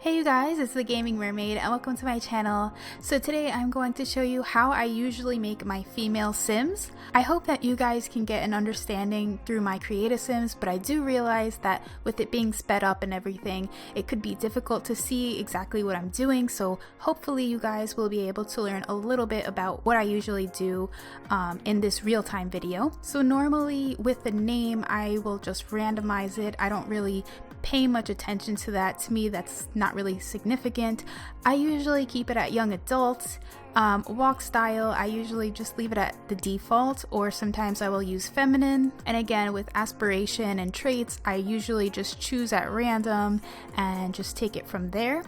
Hey you guys, it's the Gaming Mermaid and welcome to my channel. So today I'm going to show you how I usually make my female Sims. I hope that you guys can get an understanding through my creative Sims, but I do realize that with it being sped up and everything, it could be difficult to see exactly what I'm doing, so hopefully you guys will be able to learn a little bit about what I usually do in this real-time video. So normally with the name, I will just randomize it. I don't really pay much attention to that. To me, that's not really significant. I usually keep it at young adults. Walk style, I usually just leave it at the default, or sometimes I will use feminine. And again, with aspiration and traits, I usually just choose at random and just take it from there.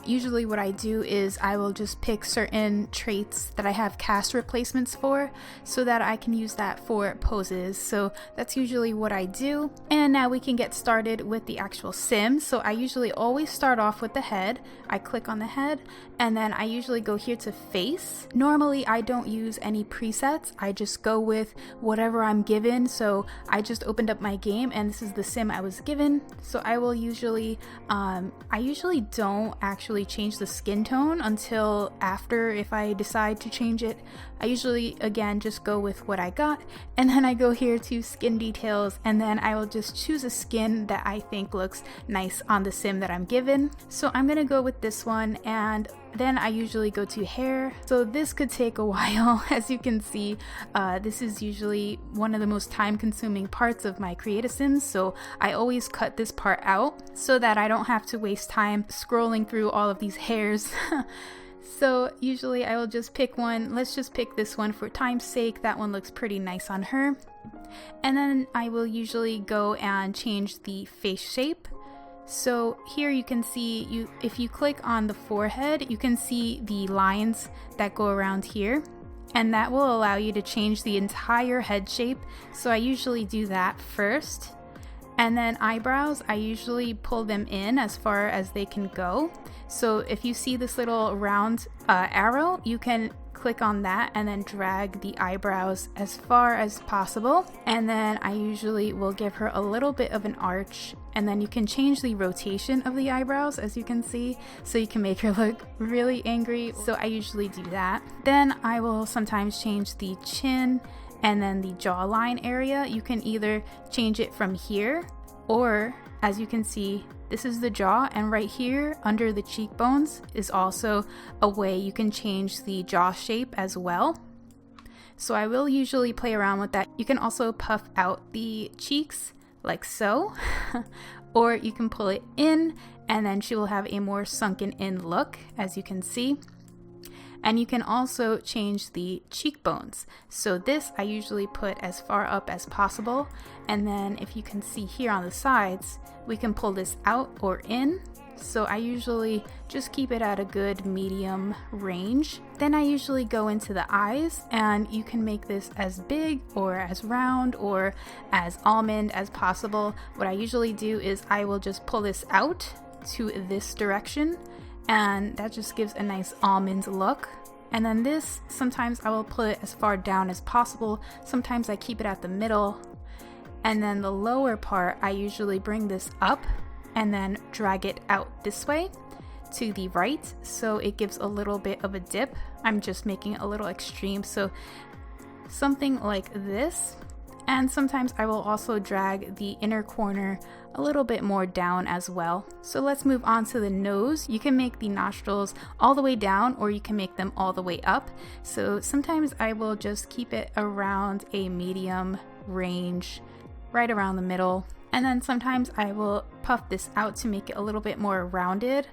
Usually what I do is I will just pick certain traits that I have cast replacements for so that I can use that for poses. So that's usually what I do. And now we can get started with the actual sim. So I usually always start off with the head. I click on the head and then I usually go here to face. Normally I don't use any presets. I just go with whatever I'm given. So I just opened up my game and this is the sim I was given. So I will usually, I usually don't actually change the skin tone until after, if I decide to change it. I usually again just go with what I got, and then I go here to skin details, and then I will just choose a skin that I think looks nice on the sim that I'm given. So I'm gonna go with this one, and then I usually go to hair. So this could take a while. As you can see, this is usually one of the most time-consuming parts of my creative sims, so I always cut this part out so that I don't have to waste time scrolling through all of these hairs. So usually I will just pick one. Let's just pick this one for time's sake. That one looks pretty nice on her. And then I will usually go and change the face shape. So here you can see, if you click on the forehead, you can see the lines that go around here, and that will allow you to change the entire head shape. So I usually do that first. And then eyebrows, I usually pull them in as far as they can go. So if you see this little round arrow, you can click on that and then drag the eyebrows as far as possible. And then I usually will give her a little bit of an arch, and then you can change the rotation of the eyebrows, as you can see, so you can make her look really angry. So I usually do that. Then I will sometimes change the chin and then the jawline area. You can either change it from here, or as you can see, this is the jaw, and right here under the cheekbones is also a way you can change the jaw shape as well. So I will usually play around with that. You can also puff out the cheeks like so, or you can pull it in and then she will have a more sunken in look, as you can see. And you can also change the cheekbones. So this I usually put as far up as possible. And then if you can see here on the sides, we can pull this out or in. So I usually just keep it at a good medium range. Then I usually go into the eyes, and you can make this as big or as round or as almond as possible. What I usually do is I will just pull this out to this direction, and that just gives a nice almond look. And then this, sometimes I will put it as far down as possible. Sometimes I keep it at the middle. And then the lower part, I usually bring this up and then drag it out this way to the right, so it gives a little bit of a dip. I'm just making it a little extreme, so something like this. And sometimes I will also drag the inner corner a little bit more down as well. So let's move on to the nose. You can make the nostrils all the way down, or you can make them all the way up. So sometimes I will just keep it around a medium range, right around the middle. And then sometimes I will puff this out to make it a little bit more rounded.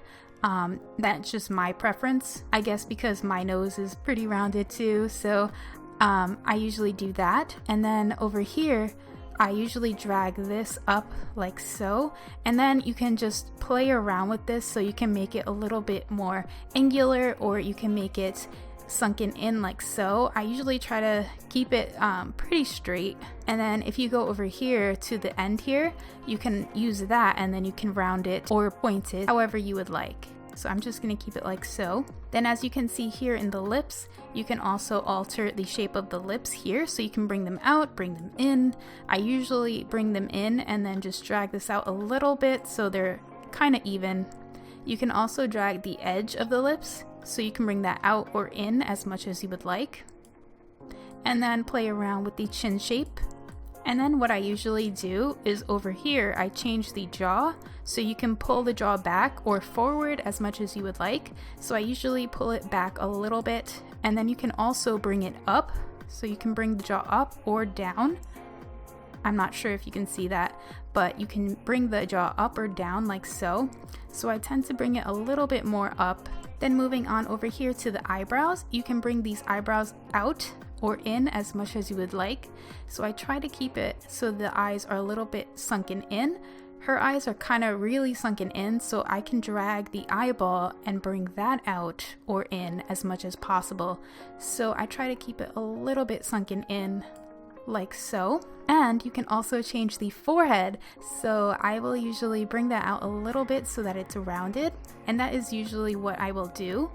That's just my preference, I guess, because my nose is pretty rounded too. So I usually do that. And then over here, I usually drag this up like so, and then you can just play around with this so you can make it a little bit more angular, or you can make it sunken in like so. I usually try to keep it pretty straight. And then if you go over here to the end here, you can use that, and then you can round it or point it however you would like. So I'm just going to keep it like so. Then as you can see here in the lips, you can also alter the shape of the lips here. So you can bring them out, bring them in. I usually bring them in and then just drag this out a little bit so they're kind of even. You can also drag the edge of the lips, so you can bring that out or in as much as you would like. And then play around with the chin shape. And then what I usually do is over here, I change the jaw, so you can pull the jaw back or forward as much as you would like. So I usually pull it back a little bit, and then you can also bring it up. So you can bring the jaw up or down. I'm not sure if you can see that, but you can bring the jaw up or down like so. So I tend to bring it a little bit more up. Then moving on over here to the eyebrows, you can bring these eyebrows out or in as much as you would like. So I try to keep it so the eyes are a little bit sunken in. Her eyes are kind of really sunken in, so I can drag the eyeball and bring that out or in as much as possible. So I try to keep it a little bit sunken in like so. And you can also change the forehead, so I will usually bring that out a little bit so that it's rounded, and that is usually what I will do.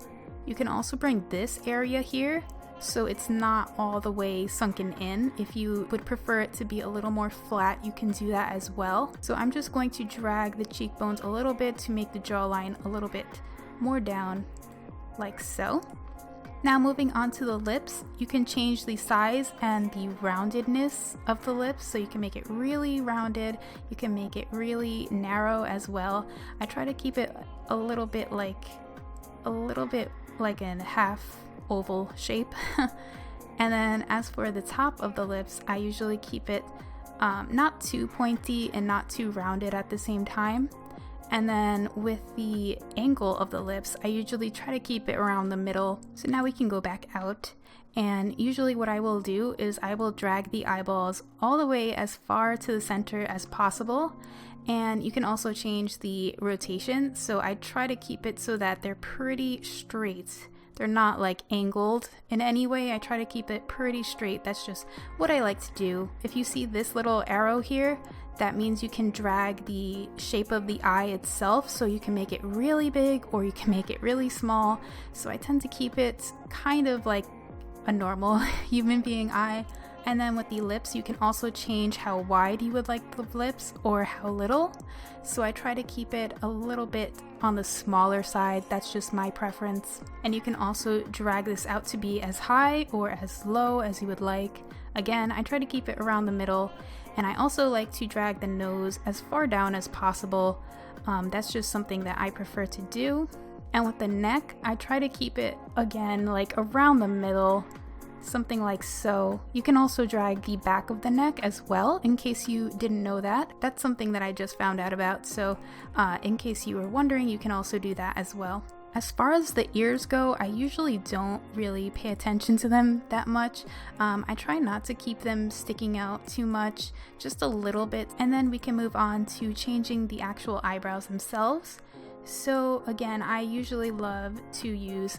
You can also bring this area here so it's not all the way sunken in. If you would prefer it to be a little more flat, you can do that as well. So I'm just going to drag the cheekbones a little bit to make the jawline a little bit more down like so. Now moving on to the lips, you can change the size and the roundedness of the lips, so you can make it really rounded, you can make it really narrow as well. I try to keep it a little bit like in half oval shape. And then as for the top of the lips, I usually keep it not too pointy and not too rounded at the same time. And then with the angle of the lips, I usually try to keep it around the middle. So now we can go back out. And usually what I will do is I will drag the eyeballs all the way as far to the center as possible. And you can also change the rotation. So I try to keep it so that they're pretty straight. They're not like angled in any way. I try to keep it pretty straight. That's just what I like to do. If you see this little arrow here, that means you can drag the shape of the eye itself, so you can make it really big or you can make it really small. So I tend to keep it kind of like a normal human being eye. And then with the lips, you can also change how wide you would like the lips or how little. So I try to keep it a little bit on the smaller side. That's just my preference. And you can also drag this out to be as high or as low as you would like. Again, I try to keep it around the middle. And I also like to drag the nose as far down as possible. That's just something that I prefer to do. And with the neck, I try to keep it again like around the middle. Something like so. You can also drag the back of the neck as well, in case you didn't know that. That's something that I just found out about, so in case you were wondering, you can also do that as well. As far as the ears go, I usually don't really pay attention to them that much. I try not to keep them sticking out too much, just a little bit, and then we can move on to changing the actual eyebrows themselves. So again, I usually love to use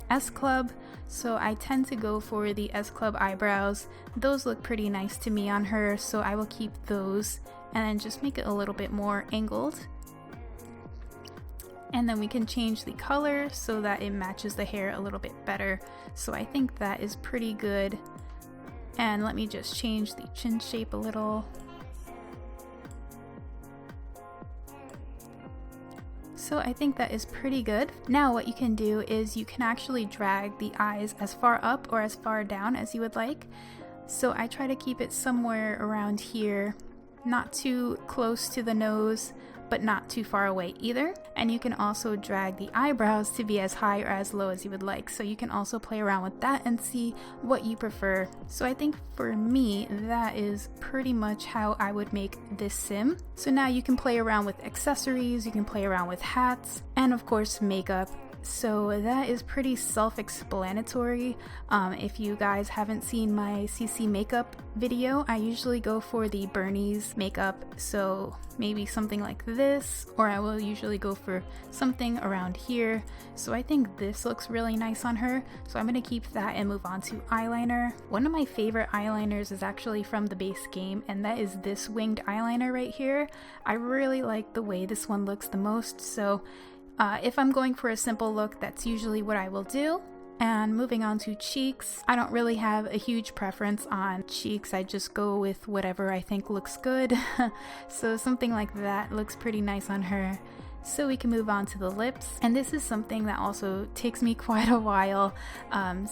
S Club, so I tend to go for the S Club eyebrows. Those look pretty nice to me on her, so I will keep those and then just make it a little bit more angled. And then we can change the color so that it matches the hair a little bit better. So I think that is pretty good. And let me just change the chin shape a little. So I think that is pretty good. Now what you can do is you can actually drag the eyes as far up or as far down as you would like. So I try to keep it somewhere around here, not too close to the nose, but not too far away either. And you can also drag the eyebrows to be as high or as low as you would like. So you can also play around with that and see what you prefer. So I think for me, that is pretty much how I would make this sim. So now you can play around with accessories, you can play around with hats, and of course makeup. So that is pretty self-explanatory. If you guys haven't seen my CC makeup video, I usually go for the Bernie's makeup, so maybe something like this, or I will usually go for something around here. So I think this looks really nice on her, so I'm going to keep that and move on to eyeliner. One of my favorite eyeliners is actually from the base game, and that is this winged eyeliner right here. I really like the way this one looks the most, so if I'm going for a simple look, that's usually what I will do. And moving on to cheeks, I don't really have a huge preference on cheeks. I just go with whatever I think looks good. So something like that looks pretty nice on her. So we can move on to the lips, and this is something that also takes me quite a while.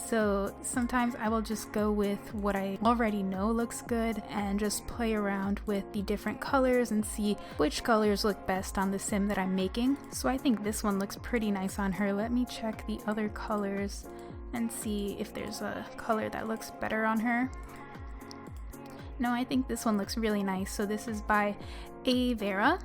So sometimes I will just go with what I already know looks good and just play around with the different colors and see which colors look best on the sim that I'm making. So I think this one looks pretty nice on her. Let me check the other colors and see if there's a color that looks better on her. No, I think this one looks really nice. So this is by EVGA.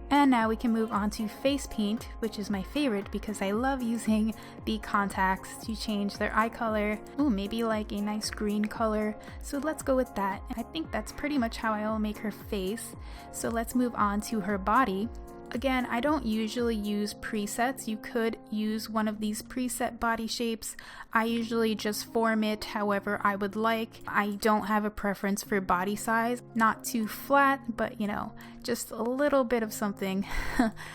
And now we can move on to face paint, which is my favorite because I love using the contacts to change their eye color. Ooh, maybe like a nice green color. So let's go with that. I think that's pretty much how I will make her face. So let's move on to her body. Again, I don't usually use presets. You could use one of these preset body shapes. I usually just form it however I would like. I don't have a preference for body size. Not too flat, but you know, just a little bit of something.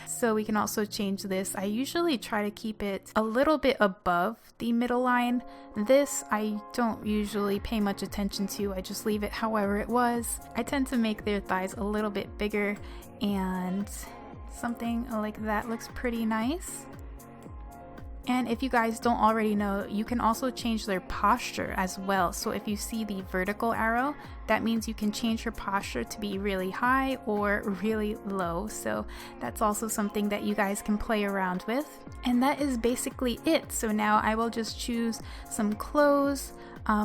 So we can also change this. I usually try to keep it a little bit above the middle line. This I don't usually pay much attention to. I just leave it however it was. I tend to make their thighs a little bit bigger, and something like that looks pretty nice. And if you guys don't already know, you can also change their posture as well. So if you see the vertical arrow, that means you can change her posture to be really high or really low. So that's also something that you guys can play around with. And that is basically it. So now I will just choose some clothes.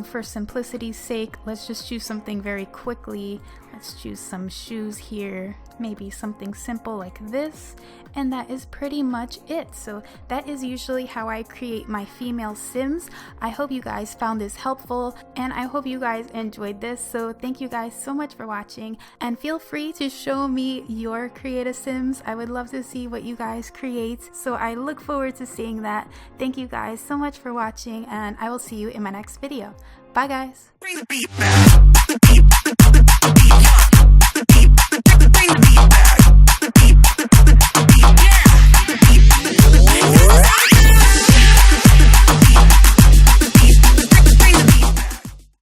For simplicity's sake, let's just choose something very quickly. Let's choose some shoes here, maybe something simple like this, and that is pretty much it. So that is usually how I create my female sims. I hope you guys found this helpful, and I hope you guys enjoyed this. So thank you guys so much for watching, and feel free to show me your creative sims. I would love to see what you guys create, so I look forward to seeing that. Thank you guys so much for watching, and I will see you in my next video. Bye guys.